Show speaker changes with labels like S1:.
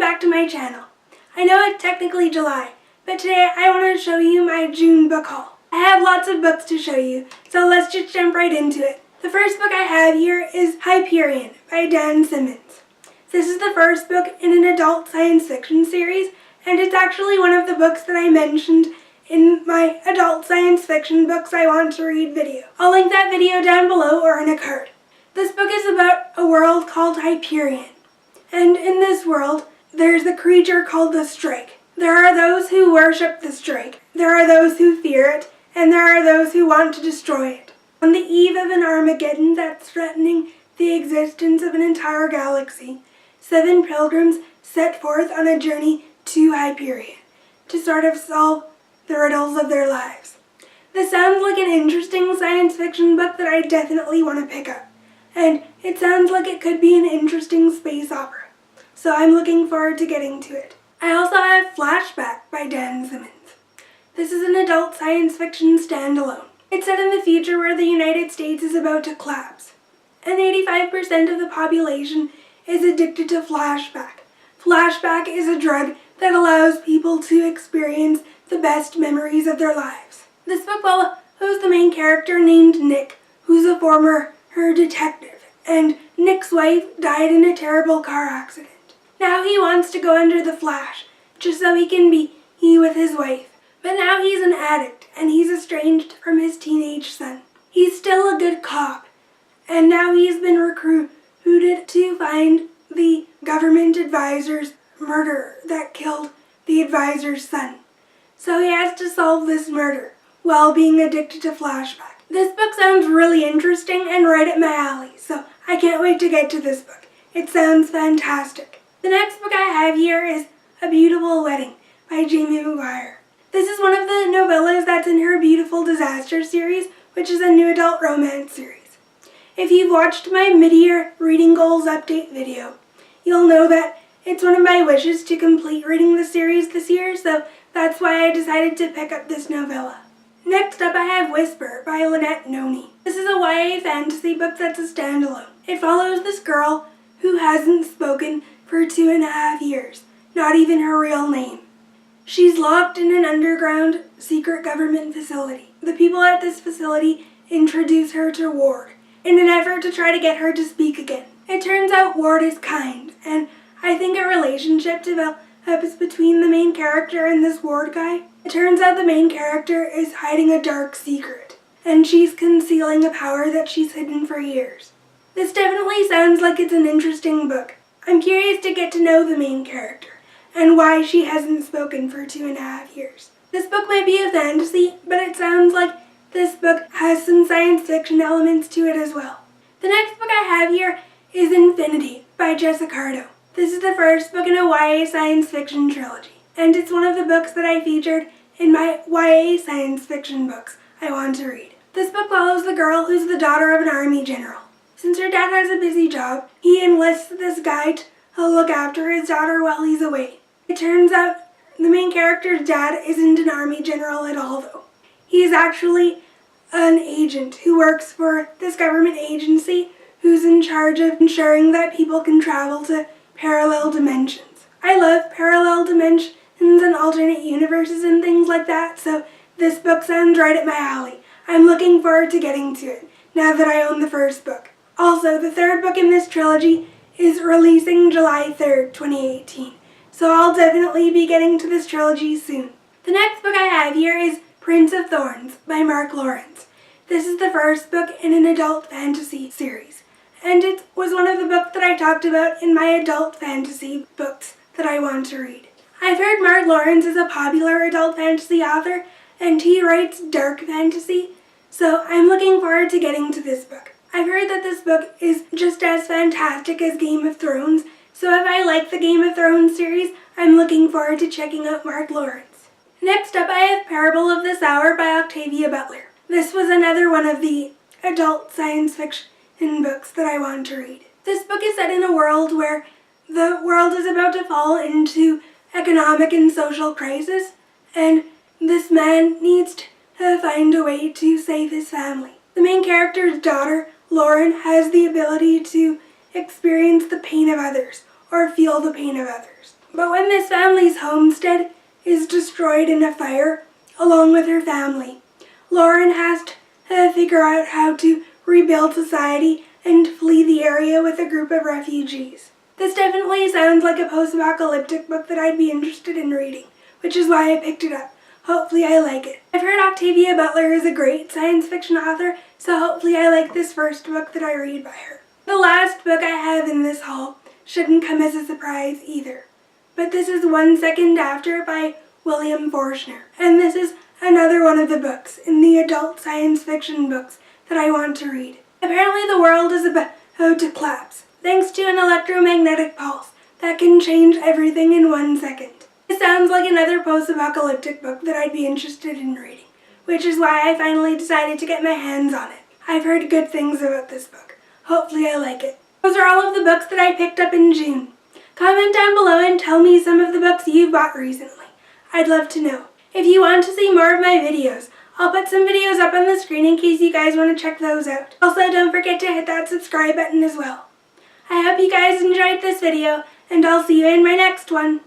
S1: back to my channel. I know it's technically July, but today I want to show you my June book haul. I have lots of books to show you, so let's just jump right into it. The first book I have here is Hyperion by Dan Simmons. This is the first book in an adult science fiction series, and it's actually one of the books that I mentioned in my adult science fiction books I want to read video. I'll link that video down below or in a card. This book is about a world called Hyperion. And in this world, there's a creature called the Strike. There are those who worship the Strike. There are those who fear it, and there are those who want to destroy it. On the eve of an Armageddon that's threatening the existence of an entire galaxy, 7 pilgrims set forth on a journey to Hyperion to sort of solve the riddles of their lives. This sounds like an interesting science fiction book that I definitely want to pick up. And it sounds like it could be an interesting space opera. So I'm looking forward to getting to it. I also have Flashback by Dan Simmons. This is an adult science fiction standalone. It's set in the future where the United States is about to collapse. And 85% of the population is addicted to Flashback. Flashback is a drug that allows people to experience the best memories of their lives. This book follows the main character named Nick, who's a former detective, and Nick's wife died in a terrible car accident. Now he wants to go under the Flash, just so he can be with his wife. But now he's an addict, and he's estranged from his teenage son. He's still a good cop, and now he's been recruited to find the government advisor's murderer that killed the advisor's son. So he has to solve this murder while being addicted to Flashback. This book sounds really interesting and right up my alley, so I can't wait to get to this book. It sounds fantastic. The next book I have here is A Beautiful Wedding by McGuire. This is one of the novellas that's in her Beautiful Disaster series, which is a new adult romance series. If you've watched my mid-year reading goals update video, you'll know that it's one of my wishes to complete reading the series this year, so that's why I decided to pick up this novella. Next up I have Whisper by Lynette Noni. This is a YA fantasy book that's a standalone. It follows this girl who hasn't spoken for 2.5 years, not even her real name. She's locked in an underground secret government facility. The people at this facility introduce her to Ward in an effort to try to get her to speak again. It turns out Ward is kind, and I think a relationship develops between the main character and this Ward guy. It turns out the main character is hiding a dark secret, and she's concealing a power that she's hidden for years. This definitely sounds like it's an interesting book. I'm curious to get to know the main character, and why she hasn't spoken for 2.5 years. This book might be a fantasy, but it sounds like this book has some science fiction elements to it as well. The next book I have here is Infinity by Jus Accardo. This is the first book in a YA science fiction trilogy, and it's one of the books that I featured in my YA science fiction books I want to read. This book follows the girl who's the daughter of an army general. Since her dad has a busy job, he enlists this guy to look after his daughter while he's away. It turns out the main character's dad isn't an army general at all, though. He's actually an agent who works for this government agency who's in charge of ensuring that people can travel to parallel dimensions. I love parallel dimensions and alternate universes and things like that, so this book sounds right up my alley. I'm looking forward to getting to it, now that I own the first book. Also, the third book in this trilogy is releasing July 3rd, 2018, so I'll definitely be getting to this trilogy soon. The next book I have here is Prince of Thorns by Mark Lawrence. This is the first book in an adult fantasy series, and it was one of the books that I talked about in my adult fantasy books that I want to read. I've heard Mark Lawrence is a popular adult fantasy author, and he writes dark fantasy, so I'm looking forward to getting to this book. I've heard that this book is just as fantastic as Game of Thrones, so if I like the Game of Thrones series, I'm looking forward to checking out Mark Lawrence. Next up I have Parable of the Sower by Octavia Butler. This was another one of the adult science fiction books that I want to read. This book is set in a world where the world is about to fall into economic and social crisis, and this man needs to find a way to save his family. The main character's daughter, Lauren, has the ability to experience the pain of others, or feel the pain of others. But when this family's homestead is destroyed in a fire, along with her family, Lauren has to figure out how to rebuild society and flee the area with a group of refugees. This definitely sounds like a post-apocalyptic book that I'd be interested in reading, which is why I picked it up. Hopefully I like it. I've heard Octavia Butler is a great science fiction author, so hopefully I like this first book that I read by her. The last book I have in this haul shouldn't come as a surprise either, but this is 1 Second After by William Forstchen, and this is another one of the books in the adult science fiction books that I want to read. Apparently the world is about to collapse, thanks to an electromagnetic pulse that can change everything in 1 second. It sounds like another post-apocalyptic book that I'd be interested in reading, which is why I finally decided to get my hands on it. I've heard good things about this book. Hopefully I like it. Those are all of the books that I picked up in June. Comment down below and tell me some of the books you've bought recently. I'd love to know. If you want to see more of my videos, I'll put some videos up on the screen in case you guys want to check those out. Also, don't forget to hit that subscribe button as well. I hope you guys enjoyed this video, and I'll see you in my next one.